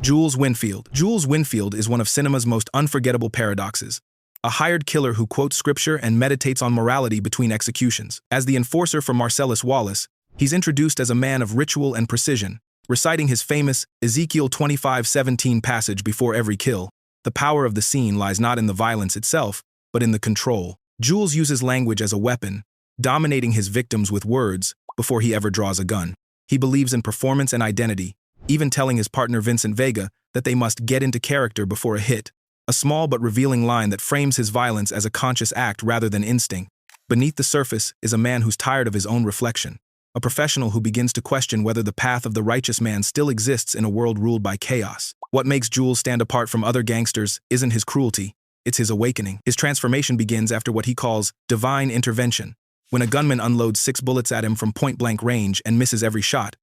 Jules Winnfield. Jules Winnfield is one of cinema's most unforgettable paradoxes. A hired killer who quotes scripture and meditates on morality between executions. As the enforcer for Marcellus Wallace, he's introduced as a man of ritual and precision, reciting his famous Ezekiel 25:17 passage before every kill. The power of the scene lies not in the violence itself, but in the control. Jules uses language as a weapon, dominating his victims with words before he ever draws a gun. He believes in performance and identity, even telling his partner Vincent Vega that they must get into character before a hit. A small but revealing line that frames his violence as a conscious act rather than instinct. Beneath the surface is a man who's tired of his own reflection, a professional who begins to question whether the path of the righteous man still exists in a world ruled by chaos. What makes Jules stand apart from other gangsters isn't his cruelty, it's his awakening. His transformation begins after what he calls divine intervention, when a gunman unloads 6 bullets at him from point-blank range and misses every shot.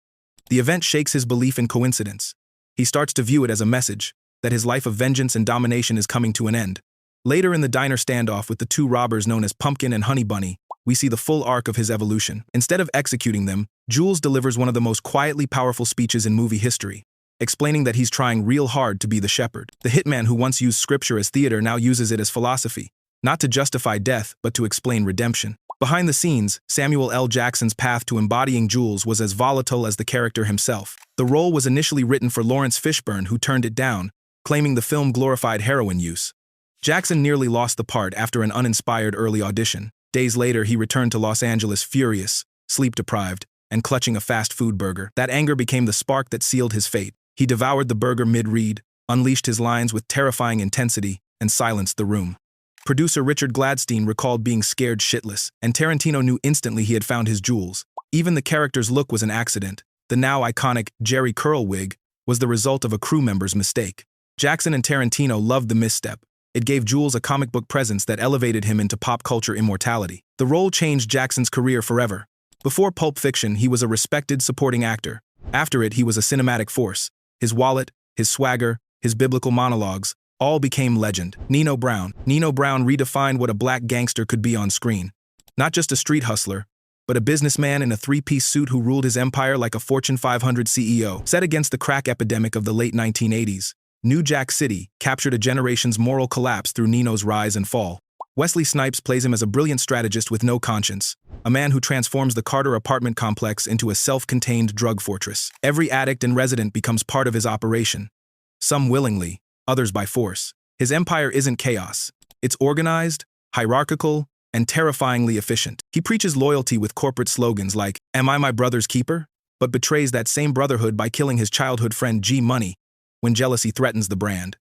The event shakes his belief in coincidence. He starts to view it as a message that his life of vengeance and domination is coming to an end. Later in the diner standoff with the 2 robbers known as Pumpkin and Honey Bunny, we see the full arc of his evolution. Instead of executing them, Jules delivers one of the most quietly powerful speeches in movie history, explaining that he's trying real hard to be the shepherd. The hitman who once used scripture as theater now uses it as philosophy, not to justify death, but to explain redemption. Behind the scenes, Samuel L. Jackson's path to embodying Jules was as volatile as the character himself. The role was initially written for Laurence Fishburne, who turned it down, claiming the film glorified heroin use. Jackson nearly lost the part after an uninspired early audition. Days later, he returned to Los Angeles furious, sleep-deprived, and clutching a fast food burger. That anger became the spark that sealed his fate. He devoured the burger mid-read, unleashed his lines with terrifying intensity, and silenced the room. Producer Richard Gladstein recalled being scared shitless, and Tarantino knew instantly he had found his Jules. Even the character's look was an accident. The now iconic Jerry curl wig was the result of a crew member's mistake. Jackson and Tarantino loved the misstep. It gave Jules a comic book presence that elevated him into pop culture immortality. The role changed Jackson's career forever. Before Pulp Fiction, he was a respected supporting actor. After it, he was a cinematic force. His wallet, his swagger, his biblical monologues, all became legend. Nino Brown. Nino Brown redefined what a black gangster could be on screen. Not just a street hustler, but a businessman in a 3-piece suit who ruled his empire like a Fortune 500 CEO. Set against the crack epidemic of the late 1980s, New Jack City captured a generation's moral collapse through Nino's rise and fall. Wesley Snipes plays him as a brilliant strategist with no conscience, a man who transforms the Carter apartment complex into a self-contained drug fortress. Every addict and resident becomes part of his operation, some willingly, others by force. His empire isn't chaos. It's organized, hierarchical, and terrifyingly efficient. He preaches loyalty with corporate slogans like, "Am I my brother's keeper?" but betrays that same brotherhood by killing his childhood friend G Money when jealousy threatens the brand.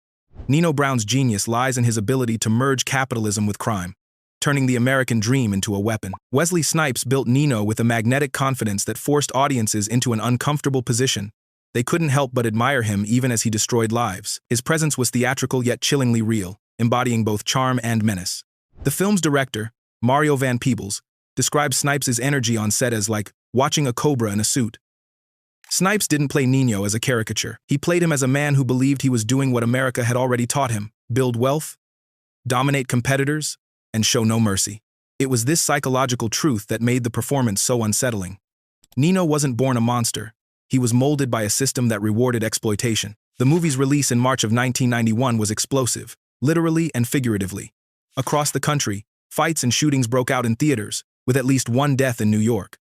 Nino Brown's genius lies in his ability to merge capitalism with crime, turning the American dream into a weapon. Wesley Snipes built Nino with a magnetic confidence that forced audiences into an uncomfortable position. They couldn't help but admire him even as he destroyed lives. His presence was theatrical yet chillingly real, embodying both charm and menace. The film's director, Mario Van Peebles, describes Snipes' energy on set as like watching a cobra in a suit. Snipes didn't play Nino as a caricature. He played him as a man who believed he was doing what America had already taught him: build wealth, dominate competitors, and show no mercy. It was this psychological truth that made the performance so unsettling. Nino wasn't born a monster. He was molded by a system that rewarded exploitation. The movie's release in March of 1991 was explosive, literally and figuratively. Across the country, fights and shootings broke out in theaters, with at least 1 death in New York.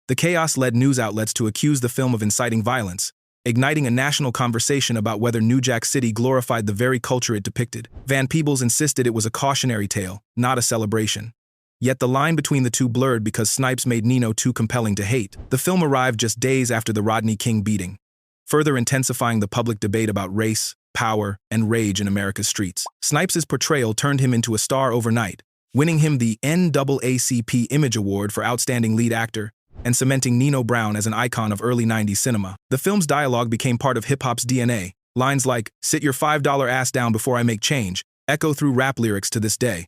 The chaos led news outlets to accuse the film of inciting violence, igniting a national conversation about whether New Jack City glorified the very culture it depicted. Van Peebles insisted it was a cautionary tale, not a celebration. Yet the line between the two blurred because Snipes made Nino too compelling to hate. The film arrived just days after the Rodney King beating, further intensifying the public debate about race, power, and rage in America's streets. Snipes' portrayal turned him into a star overnight, winning him the NAACP Image Award for Outstanding Lead Actor, and cementing Nino Brown as an icon of early 90s cinema. The film's dialogue became part of hip-hop's DNA. Lines like, "Sit your $5 ass down before I make change," echo through rap lyrics to this day.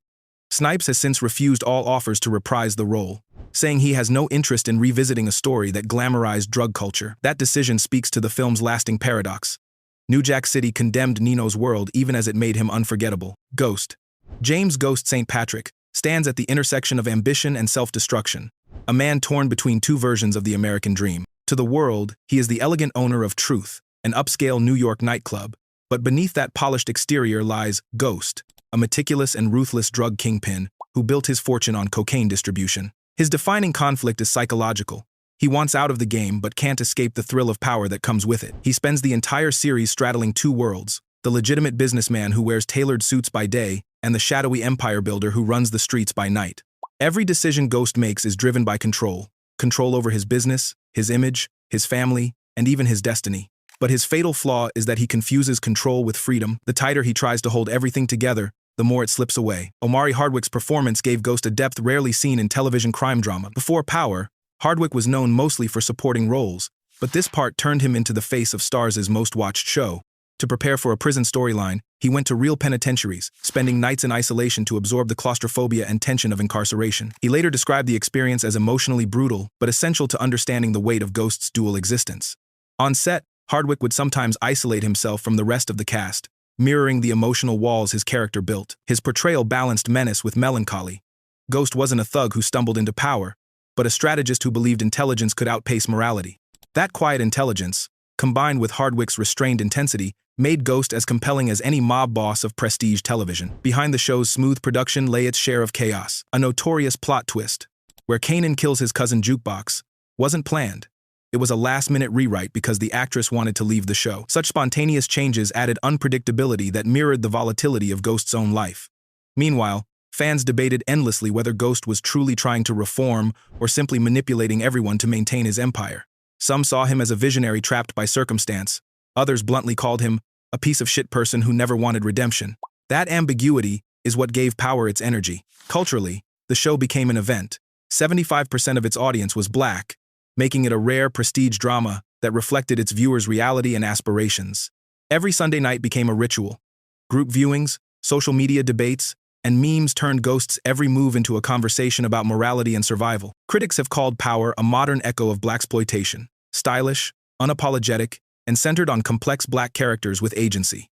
Snipes has since refused all offers to reprise the role, saying he has no interest in revisiting a story that glamorized drug culture. That decision speaks to the film's lasting paradox. New Jack City condemned Nino's world even as it made him unforgettable. Ghost. James Ghost St. Patrick stands at the intersection of ambition and self-destruction, a man torn between 2 versions of the American dream. To the world, he is the elegant owner of truth, an upscale New York nightclub, but beneath that polished exterior lies Ghost, a meticulous and ruthless drug kingpin who built his fortune on cocaine distribution. His defining conflict is psychological. He wants out of the game but can't escape the thrill of power that comes with it. He spends the entire series straddling two worlds, the legitimate businessman who wears tailored suits by day and the shadowy empire builder who runs the streets by night. Every decision Ghost makes is driven by control over his business, his image, his family, and even his destiny. But his fatal flaw is that he confuses control with freedom. The tighter he tries to hold everything together, the more it slips away. Omari Hardwick's performance gave Ghost a depth rarely seen in television crime drama. Before Power, Hardwick was known mostly for supporting roles, but this part turned him into the face of Starz' most-watched show. To prepare for a prison storyline, he went to real penitentiaries, spending nights in isolation to absorb the claustrophobia and tension of incarceration. He later described the experience as emotionally brutal, but essential to understanding the weight of Ghost's dual existence. On set, Hardwick would sometimes isolate himself from the rest of the cast, mirroring the emotional walls his character built. His portrayal balanced menace with melancholy. Ghost wasn't a thug who stumbled into power, but a strategist who believed intelligence could outpace morality. That quiet intelligence, combined with Hardwick's restrained intensity, made Ghost as compelling as any mob boss of prestige television. Behind the show's smooth production lay its share of chaos. A notorious plot twist, where Kanan kills his cousin Jukebox, wasn't planned. It was a last-minute rewrite because the actress wanted to leave the show. Such spontaneous changes added unpredictability that mirrored the volatility of Ghost's own life. Meanwhile, fans debated endlessly whether Ghost was truly trying to reform or simply manipulating everyone to maintain his empire. Some saw him as a visionary trapped by circumstance. Others bluntly called him a piece of shit person who never wanted redemption. That ambiguity is what gave Power its energy. Culturally, the show became an event. 75% of its audience was black, making it a rare prestige drama that reflected its viewers' reality and aspirations. Every Sunday night became a ritual. Group viewings, social media debates, and memes turned Ghost's every move into a conversation about morality and survival. Critics have called Power a modern echo of blaxploitation, stylish, unapologetic, and centered on complex black characters with agency.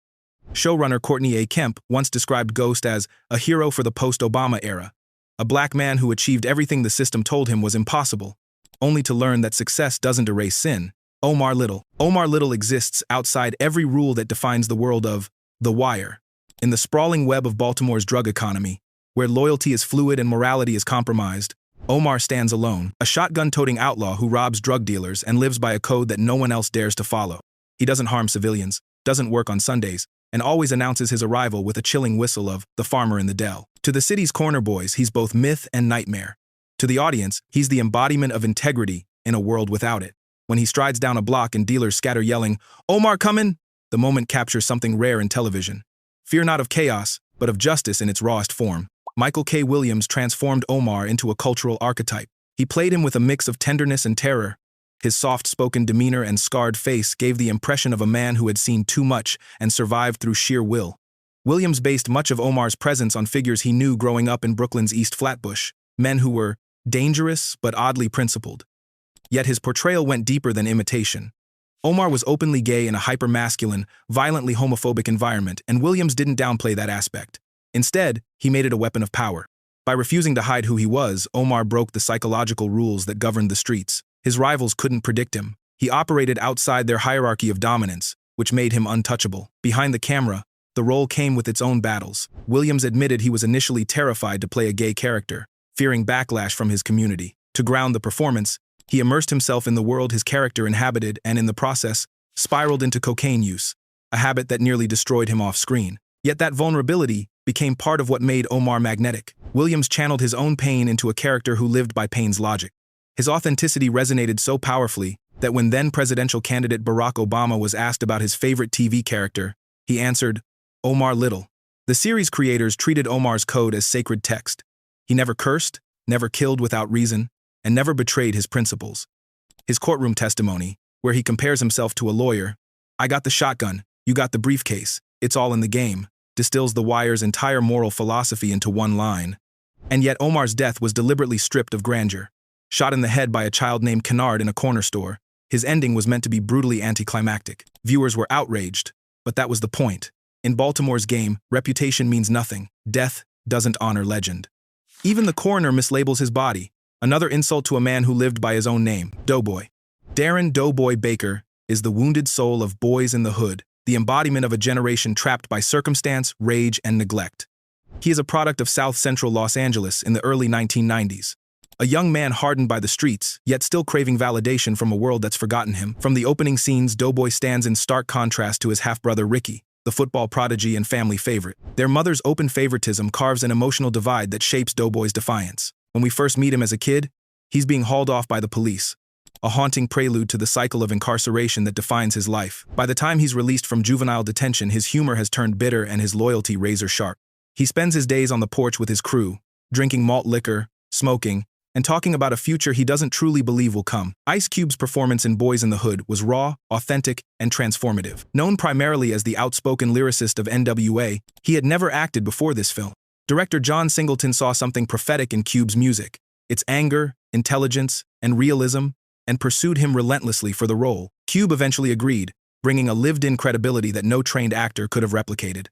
Showrunner Courtney A. Kemp once described Ghost as a hero for the post-Obama era, a black man who achieved everything the system told him was impossible, only to learn that success doesn't erase sin. Omar Little exists outside every rule that defines the world of The Wire. In the sprawling web of Baltimore's drug economy, where loyalty is fluid and morality is compromised, Omar stands alone, a shotgun-toting outlaw who robs drug dealers and lives by a code that no one else dares to follow. He doesn't harm civilians, doesn't work on Sundays, and always announces his arrival with a chilling whistle of the farmer in the dell. To the city's corner boys, he's both myth and nightmare. To the audience, he's the embodiment of integrity in a world without it. When he strides down a block and dealers scatter yelling, "Omar comin'!" the moment captures something rare in television. Fear not of chaos, but of justice in its rawest form. Michael K. Williams transformed Omar into a cultural archetype. He played him with a mix of tenderness and terror. His soft-spoken demeanor and scarred face gave the impression of a man who had seen too much and survived through sheer will. Williams based much of Omar's presence on figures he knew growing up in Brooklyn's East Flatbush, men who were dangerous but oddly principled. Yet his portrayal went deeper than imitation. Omar was openly gay in a hyper-masculine, violently homophobic environment, and Williams didn't downplay that aspect. Instead, he made it a weapon of power. By refusing to hide who he was, Omar broke the psychological rules that governed the streets. His rivals couldn't predict him. He operated outside their hierarchy of dominance, which made him untouchable. Behind the camera, the role came with its own battles. Williams admitted he was initially terrified to play a gay character, fearing backlash from his community. To ground the performance, he immersed himself in the world his character inhabited and, in the process, spiraled into cocaine use, a habit that nearly destroyed him off-screen. Yet that vulnerability became part of what made Omar magnetic. Williams channeled his own pain into a character who lived by pain's logic. His authenticity resonated so powerfully that when then-presidential candidate Barack Obama was asked about his favorite TV character, he answered, Omar Little. The series creators treated Omar's code as sacred text. He never cursed, never killed without reason, and never betrayed his principles. His courtroom testimony, where he compares himself to a lawyer, "I got the shotgun, you got the briefcase, it's all in the game," distills The Wire's entire moral philosophy into one line. And yet Omar's death was deliberately stripped of grandeur. Shot in the head by a child named Kennard in a corner store, his ending was meant to be brutally anticlimactic. Viewers were outraged, but that was the point. In Baltimore's game, reputation means nothing. Death doesn't honor legend. Even the coroner mislabels his body, another insult to a man who lived by his own name, Doughboy. Darren Doughboy Baker is the wounded soul of Boys in the Hood, the embodiment of a generation trapped by circumstance, rage, and neglect. He is a product of South Central Los Angeles in the early 1990s. A young man hardened by the streets, yet still craving validation from a world that's forgotten him. From the opening scenes, Doughboy stands in stark contrast to his half-brother Ricky, the football prodigy and family favorite. Their mother's open favoritism carves an emotional divide that shapes Doughboy's defiance. When we first meet him as a kid, he's being hauled off by the police, a haunting prelude to the cycle of incarceration that defines his life. By the time he's released from juvenile detention, his humor has turned bitter and his loyalty razor-sharp. He spends his days on the porch with his crew, drinking malt liquor, smoking, and talking about a future he doesn't truly believe will come. Ice Cube's performance in Boys in the Hood was raw, authentic, and transformative. Known primarily as the outspoken lyricist of NWA, he had never acted before this film. Director John Singleton saw something prophetic in Cube's music, its anger, intelligence, and realism, and pursued him relentlessly for the role. Cube eventually agreed, bringing a lived-in credibility that no trained actor could have replicated.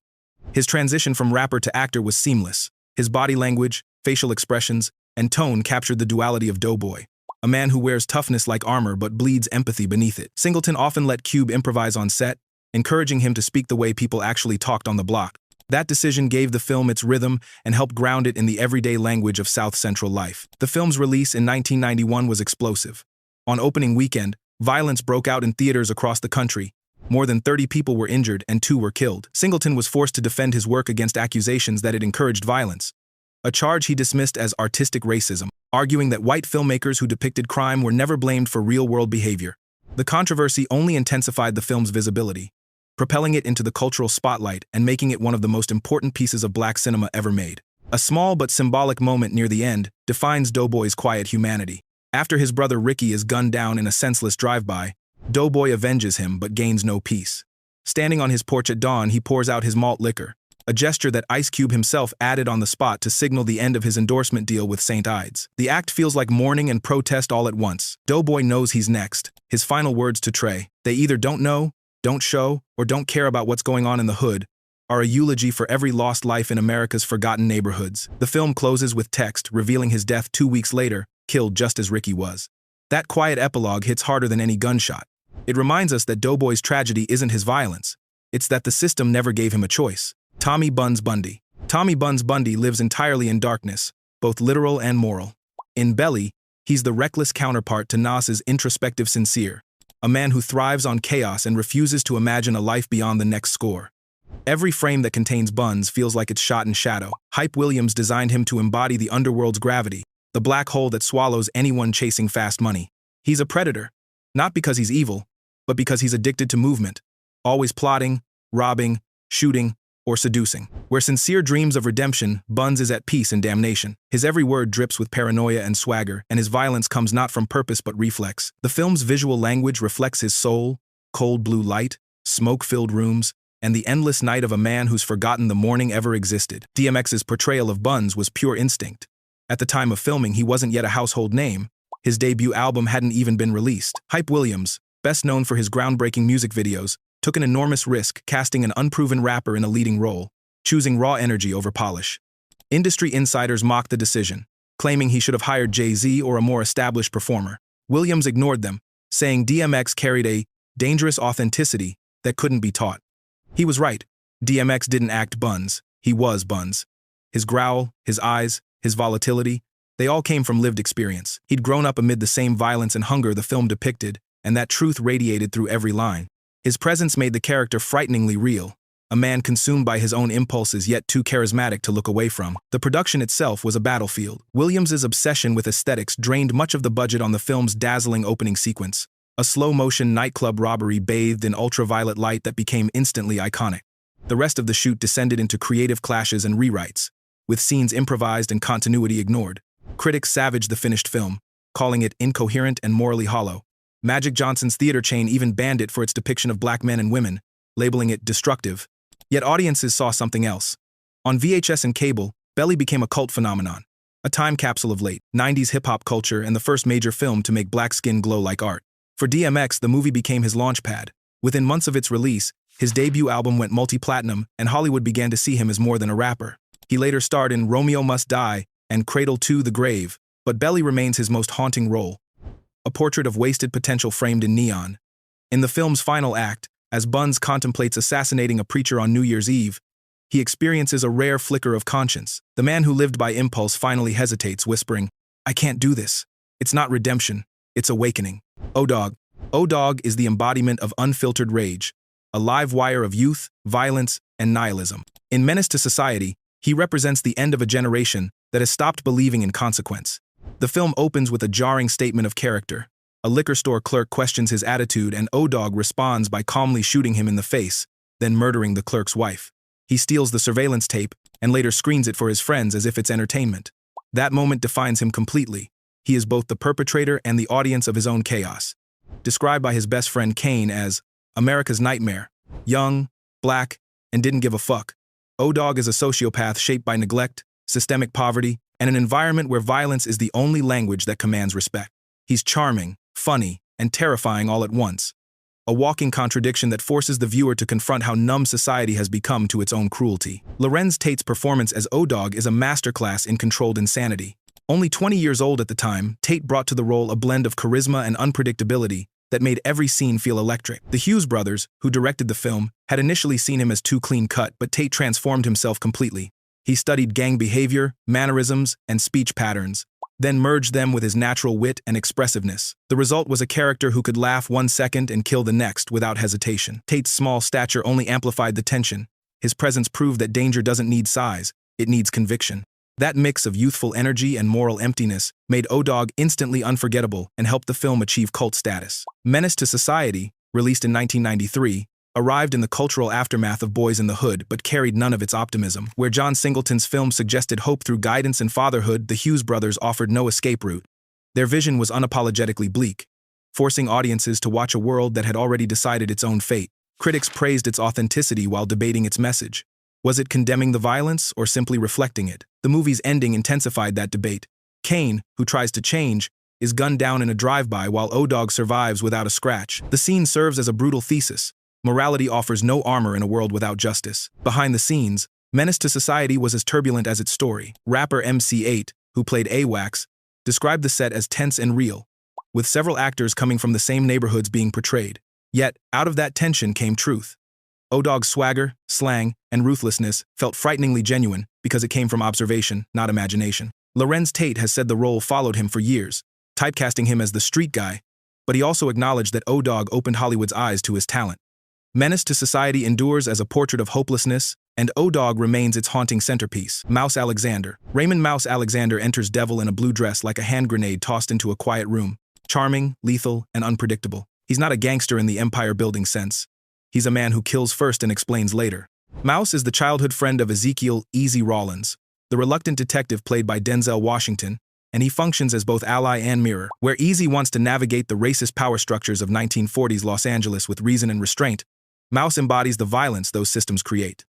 His transition from rapper to actor was seamless. His body language, facial expressions, and tone captured the duality of Doughboy, a man who wears toughness like armor but bleeds empathy beneath it. Singleton often let Cube improvise on set, encouraging him to speak the way people actually talked on the block. That decision gave the film its rhythm and helped ground it in the everyday language of South Central life. The film's release in 1991 was explosive. On opening weekend, violence broke out in theaters across the country. More than 30 people were injured and 2 were killed. Singleton was forced to defend his work against accusations that it encouraged violence, a charge he dismissed as artistic racism, arguing that white filmmakers who depicted crime were never blamed for real-world behavior. The controversy only intensified the film's visibility, propelling it into the cultural spotlight and making it one of the most important pieces of black cinema ever made. A small but symbolic moment near the end defines Doughboy's quiet humanity. After his brother Ricky is gunned down in a senseless drive-by, Doughboy avenges him but gains no peace. Standing on his porch at dawn, he pours out his malt liquor, a gesture that Ice Cube himself added on the spot to signal the end of his endorsement deal with St. Ides. The act feels like mourning and protest all at once. Doughboy knows he's next. His final words to Trey, "They either don't know, don't show, or don't care about what's going on in the hood," are a eulogy for every lost life in America's forgotten neighborhoods. The film closes with text revealing his death 2 weeks later, killed just as Ricky was. That quiet epilogue hits harder than any gunshot. It reminds us that Doughboy's tragedy isn't his violence. It's that the system never gave him a choice. Tommy Buns Bundy. Tommy Buns Bundy lives entirely in darkness, both literal and moral. In Belly, he's the reckless counterpart to Nas's introspective Sincere, a man who thrives on chaos and refuses to imagine a life beyond the next score. Every frame that contains Buns feels like it's shot in shadow. Hype Williams designed him to embody the underworld's gravity, the black hole that swallows anyone chasing fast money. He's a predator, not because he's evil, but because he's addicted to movement, always plotting, robbing, shooting, or seducing. Where Sincere dreams of redemption, Buns is at peace in damnation. His every word drips with paranoia and swagger, and his violence comes not from purpose but reflex. The film's visual language reflects his soul: cold blue light, smoke-filled rooms, and the endless night of a man who's forgotten the morning ever existed. DMX's portrayal of Buns was pure instinct. At the time of filming, he wasn't yet a household name. His debut album hadn't even been released. Hype Williams, best known for his groundbreaking music videos, took an enormous risk casting an unproven rapper in a leading role, choosing raw energy over polish. Industry insiders mocked the decision, claiming he should have hired Jay-Z or a more established performer. Williams ignored them, saying DMX carried a dangerous authenticity that couldn't be taught. He was right. DMX didn't act Buns, he was Buns. His growl, his eyes, his volatility, they all came from lived experience. He'd grown up amid the same violence and hunger the film depicted, and that truth radiated through every line. His presence made the character frighteningly real, a man consumed by his own impulses yet too charismatic to look away from. The production itself was a battlefield. Williams's obsession with aesthetics drained much of the budget on the film's dazzling opening sequence, a slow-motion nightclub robbery bathed in ultraviolet light that became instantly iconic. The rest of the shoot descended into creative clashes and rewrites, with scenes improvised and continuity ignored. Critics savaged the finished film, calling it incoherent and morally hollow. Magic Johnson's theater chain even banned it for its depiction of black men and women, labeling it destructive. Yet audiences saw something else. On VHS and cable, Belly became a cult phenomenon, a time capsule of late 90s hip-hop culture and the first major film to make black skin glow like art. For DMX, the movie became his launchpad. Within months of its release, his debut album went multi-platinum, and Hollywood began to see him as more than a rapper. He later starred in Romeo Must Die and Cradle to the Grave, but Belly remains his most haunting role, a portrait of wasted potential framed in neon. In the film's final act, as Buns contemplates assassinating a preacher on New Year's Eve, he experiences a rare flicker of conscience. The man who lived by impulse finally hesitates, whispering, "I can't do this. It's not redemption, it's awakening." O-Dog. O-Dog is the embodiment of unfiltered rage, a live wire of youth, violence, and nihilism. In Menace to Society, he represents the end of a generation that has stopped believing in consequence. The film opens with a jarring statement of character. A liquor store clerk questions his attitude, and O-Dog responds by calmly shooting him in the face, then murdering the clerk's wife. He steals the surveillance tape and later screens it for his friends as if it's entertainment. That moment defines him completely. He is both the perpetrator and the audience of his own chaos. Described by his best friend Kane as America's nightmare, young, black, and didn't give a fuck, O-Dog is a sociopath shaped by neglect, systemic poverty, and an environment where violence is the only language that commands respect. He's charming, funny, and terrifying all at once. A walking contradiction that forces the viewer to confront how numb society has become to its own cruelty. Larenz Tate's performance as O-Dog is a masterclass in controlled insanity. Only 20 years old at the time, Tate brought to the role a blend of charisma and unpredictability that made every scene feel electric. The Hughes brothers, who directed the film, had initially seen him as too clean-cut, but Tate transformed himself completely. He studied gang behavior, mannerisms, and speech patterns, then merged them with his natural wit and expressiveness. The result was a character who could laugh 1 second and kill the next without hesitation. Tate's small stature only amplified the tension. His presence proved that danger doesn't need size, it needs conviction. That mix of youthful energy and moral emptiness made O-Dog instantly unforgettable and helped the film achieve cult status. Menace to Society, released in 1993, arrived in the cultural aftermath of Boys in the Hood but carried none of its optimism. Where John Singleton's film suggested hope through guidance and fatherhood, the Hughes brothers offered no escape route. Their vision was unapologetically bleak, forcing audiences to watch a world that had already decided its own fate. Critics praised its authenticity while debating its message. Was it condemning the violence or simply reflecting it? The movie's ending intensified that debate. Kane, who tries to change, is gunned down in a drive-by while O-Dog survives without a scratch. The scene serves as a brutal thesis. Morality offers no armor in a world without justice. Behind the scenes, Menace to Society was as turbulent as its story. Rapper MC8, who played AWACS, described the set as tense and real, with several actors coming from the same neighborhoods being portrayed. Yet, out of that tension came truth. O-Dog's swagger, slang, and ruthlessness felt frighteningly genuine because it came from observation, not imagination. Larenz Tate has said the role followed him for years, typecasting him as the street guy, but he also acknowledged that O-Dog opened Hollywood's eyes to his talent. Menace to Society endures as a portrait of hopelessness, and O-Dog remains its haunting centerpiece. Mouse Alexander. Raymond Mouse Alexander enters Devil in a blue dress like a hand grenade tossed into a quiet room. Charming, lethal, and unpredictable. He's not a gangster in the empire-building sense. He's a man who kills first and explains later. Mouse is the childhood friend of Ezekiel Easy Rawlins, the reluctant detective played by Denzel Washington, and he functions as both ally and mirror. Where Easy wants to navigate the racist power structures of 1940s Los Angeles with reason and restraint, Mouse embodies the violence those systems create.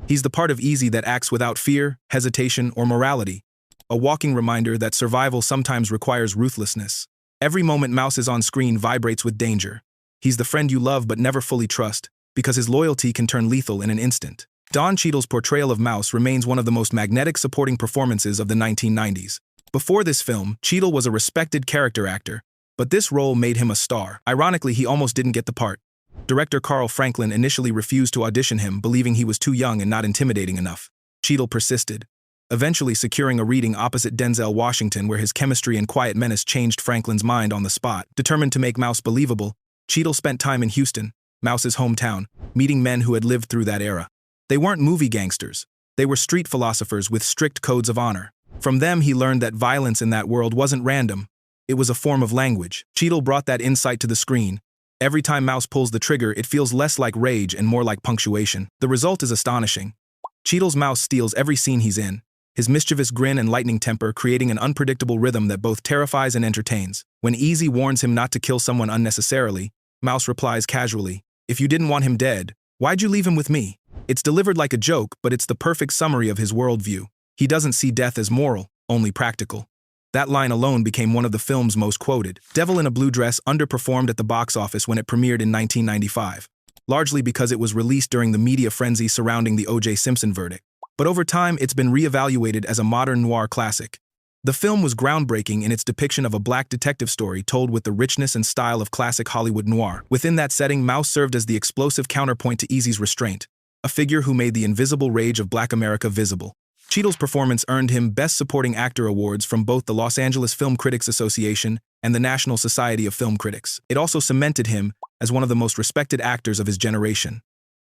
He's the part of Easy that acts without fear, hesitation, or morality, a walking reminder that survival sometimes requires ruthlessness. Every moment Mouse is on screen vibrates with danger. He's the friend you love but never fully trust, because his loyalty can turn lethal in an instant. Don Cheadle's portrayal of Mouse remains one of the most magnetic supporting performances of the 1990s. Before this film, Cheadle was a respected character actor, but this role made him a star. Ironically, he almost didn't get the part. Director Carl Franklin initially refused to audition him, believing he was too young and not intimidating enough. Cheadle persisted, eventually securing a reading opposite Denzel Washington where his chemistry and quiet menace changed Franklin's mind on the spot. Determined to make Mouse believable, Cheadle spent time in Houston, Mouse's hometown, meeting men who had lived through that era. They weren't movie gangsters. They were street philosophers with strict codes of honor. From them, he learned that violence in that world wasn't random. It was a form of language. Cheadle brought that insight to the screen. Every time Mouse pulls the trigger, it feels less like rage and more like punctuation. The result is astonishing. Cheadle's Mouse steals every scene he's in, his mischievous grin and lightning temper creating an unpredictable rhythm that both terrifies and entertains. When Easy warns him not to kill someone unnecessarily, Mouse replies casually, "If you didn't want him dead, why'd you leave him with me?" It's delivered like a joke, but it's the perfect summary of his worldview. He doesn't see death as moral, only practical. That line alone became one of the film's most quoted. Devil in a Blue Dress underperformed at the box office when it premiered in 1995, largely because it was released during the media frenzy surrounding the O.J. Simpson verdict. But over time, it's been reevaluated as a modern noir classic. The film was groundbreaking in its depiction of a black detective story told with the richness and style of classic Hollywood noir. Within that setting, Mouse served as the explosive counterpoint to Easy's restraint, a figure who made the invisible rage of Black America visible. Cheadle's performance earned him Best Supporting Actor awards from both the Los Angeles Film Critics Association and the National Society of Film Critics. It also cemented him as one of the most respected actors of his generation.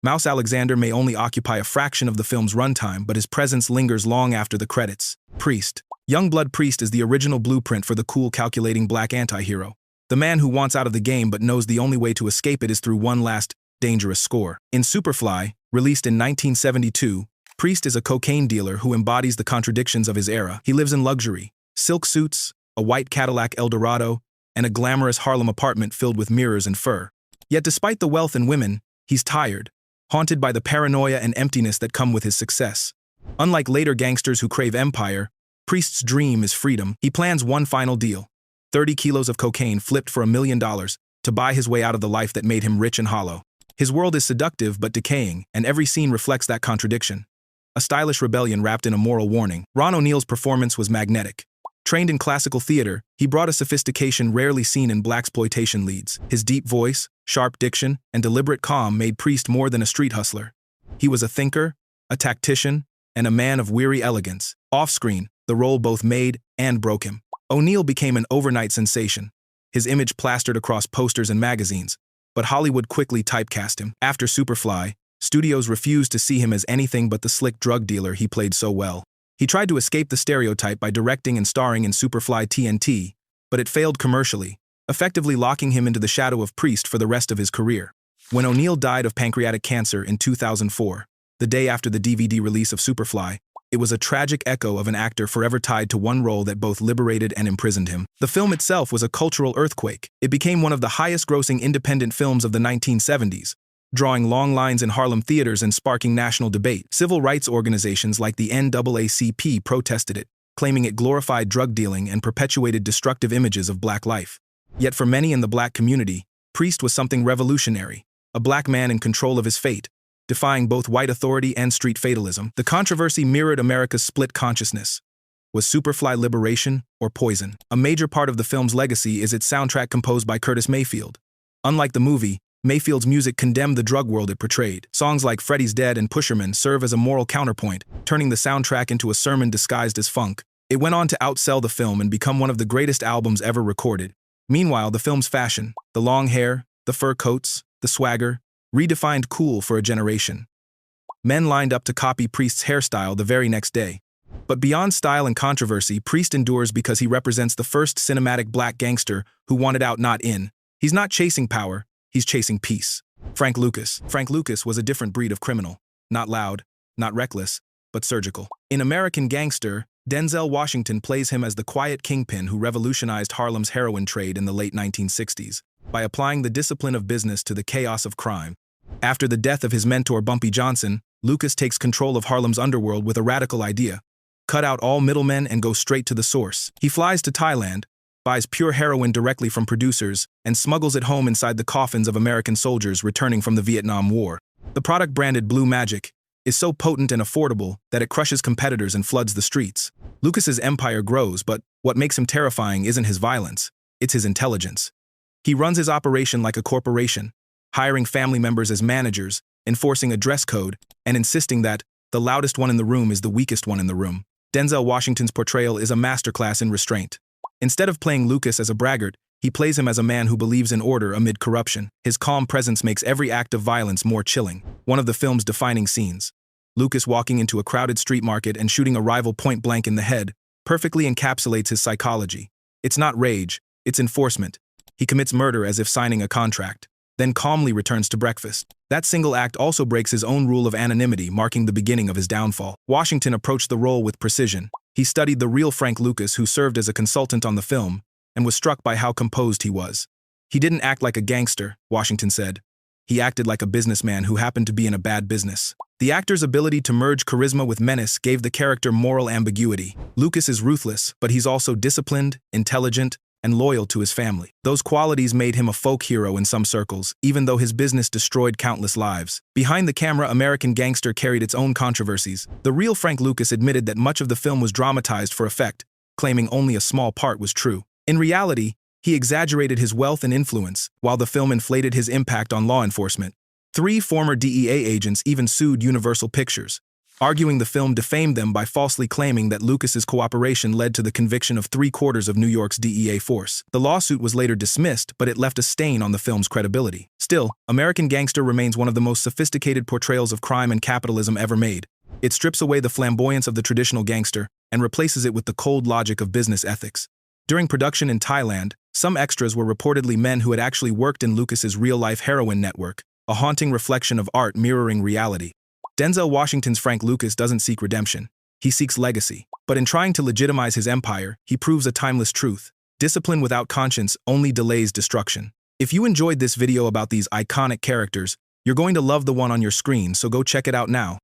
Mouse Alexander may only occupy a fraction of the film's runtime, but his presence lingers long after the credits. Priest. Youngblood Priest is the original blueprint for the cool, calculating black anti-hero. The man who wants out of the game but knows the only way to escape it is through one last, dangerous score. In Superfly, released in 1972, Priest is a cocaine dealer who embodies the contradictions of his era. He lives in luxury, silk suits, a white Cadillac Eldorado, and a glamorous Harlem apartment filled with mirrors and fur. Yet despite the wealth and women, he's tired, haunted by the paranoia and emptiness that come with his success. Unlike later gangsters who crave empire, Priest's dream is freedom. He plans one final deal, 30 kilos of cocaine flipped for $1 million, to buy his way out of the life that made him rich and hollow. His world is seductive but decaying, and every scene reflects that contradiction. A stylish rebellion wrapped in a moral warning. Ron O'Neal's performance was magnetic. Trained in classical theater, he brought a sophistication rarely seen in blaxploitation leads. His deep voice, sharp diction, and deliberate calm made Priest more than a street hustler. He was a thinker, a tactician, and a man of weary elegance. Off-screen, the role both made and broke him. O'Neal became an overnight sensation, his image plastered across posters and magazines, but Hollywood quickly typecast him. After Superfly, studios refused to see him as anything but the slick drug dealer he played so well. He tried to escape the stereotype by directing and starring in Superfly TNT, but it failed commercially, effectively locking him into the shadow of Priest for the rest of his career. When O'Neal died of pancreatic cancer in 2004, the day after the DVD release of Superfly, it was a tragic echo of an actor forever tied to one role that both liberated and imprisoned him. The film itself was a cultural earthquake. It became one of the highest-grossing independent films of the 1970s, drawing long lines in Harlem theaters and sparking national debate. Civil rights organizations like the NAACP protested it, claiming it glorified drug dealing and perpetuated destructive images of black life. Yet for many in the black community, Priest was something revolutionary, a black man in control of his fate, defying both white authority and street fatalism. The controversy mirrored America's split consciousness. Was Superfly liberation or poison? A major part of the film's legacy is its soundtrack composed by Curtis Mayfield. Unlike the movie, Mayfield's music condemned the drug world it portrayed. Songs like Freddy's Dead and Pusherman serve as a moral counterpoint, turning the soundtrack into a sermon disguised as funk. It went on to outsell the film and become one of the greatest albums ever recorded. Meanwhile, the film's fashion, the long hair, the fur coats, the swagger, redefined cool for a generation. Men lined up to copy Priest's hairstyle the very next day. But beyond style and controversy, Priest endures because he represents the first cinematic black gangster who wanted out, not in. He's not chasing power, he's chasing peace. Frank Lucas. Frank Lucas was a different breed of criminal. Not loud, not reckless, but surgical. In American Gangster, Denzel Washington plays him as the quiet kingpin who revolutionized Harlem's heroin trade in the late 1960s. By applying the discipline of business to the chaos of crime. After the death of his mentor Bumpy Johnson, Lucas takes control of Harlem's underworld with a radical idea. Cut out all middlemen and go straight to the source. He flies to Thailand, buys pure heroin directly from producers, and smuggles it home inside the coffins of American soldiers returning from the Vietnam War. The product, branded Blue Magic, is so potent and affordable that it crushes competitors and floods the streets. Lucas's empire grows, but what makes him terrifying isn't his violence, it's his intelligence. He runs his operation like a corporation, hiring family members as managers, enforcing a dress code, and insisting that the loudest one in the room is the weakest one in the room. Denzel Washington's portrayal is a masterclass in restraint. Instead of playing Lucas as a braggart, he plays him as a man who believes in order amid corruption. His calm presence makes every act of violence more chilling. One of the film's defining scenes, Lucas walking into a crowded street market and shooting a rival point blank in the head, perfectly encapsulates his psychology. It's not rage, it's enforcement. He commits murder as if signing a contract, then calmly returns to breakfast. That single act also breaks his own rule of anonymity, marking the beginning of his downfall. Washington approached the role with precision. He studied the real Frank Lucas, who served as a consultant on the film, and was struck by how composed he was. He didn't act like a gangster, Washington said. He acted like a businessman who happened to be in a bad business. The actor's ability to merge charisma with menace gave the character moral ambiguity. Lucas is ruthless, but he's also disciplined, intelligent, and loyal to his family. Those qualities made him a folk hero in some circles, even though his business destroyed countless lives. Behind the camera, American Gangster carried its own controversies. The real Frank Lucas admitted that much of the film was dramatized for effect, claiming only a small part was true. In reality, he exaggerated his wealth and influence, while the film inflated his impact on law enforcement. 3 former DEA agents even sued Universal Pictures, arguing the film defamed them by falsely claiming that Lucas's cooperation led to the conviction of 3/4 of New York's DEA force. The lawsuit was later dismissed, but it left a stain on the film's credibility. Still, American Gangster remains one of the most sophisticated portrayals of crime and capitalism ever made. It strips away the flamboyance of the traditional gangster and replaces it with the cold logic of business ethics. During production in Thailand, some extras were reportedly men who had actually worked in Lucas's real-life heroin network, a haunting reflection of art mirroring reality. Denzel Washington's Frank Lucas doesn't seek redemption. He seeks legacy. But in trying to legitimize his empire, he proves a timeless truth. Discipline without conscience only delays destruction. If you enjoyed this video about these iconic characters, you're going to love the one on your screen, so go check it out now.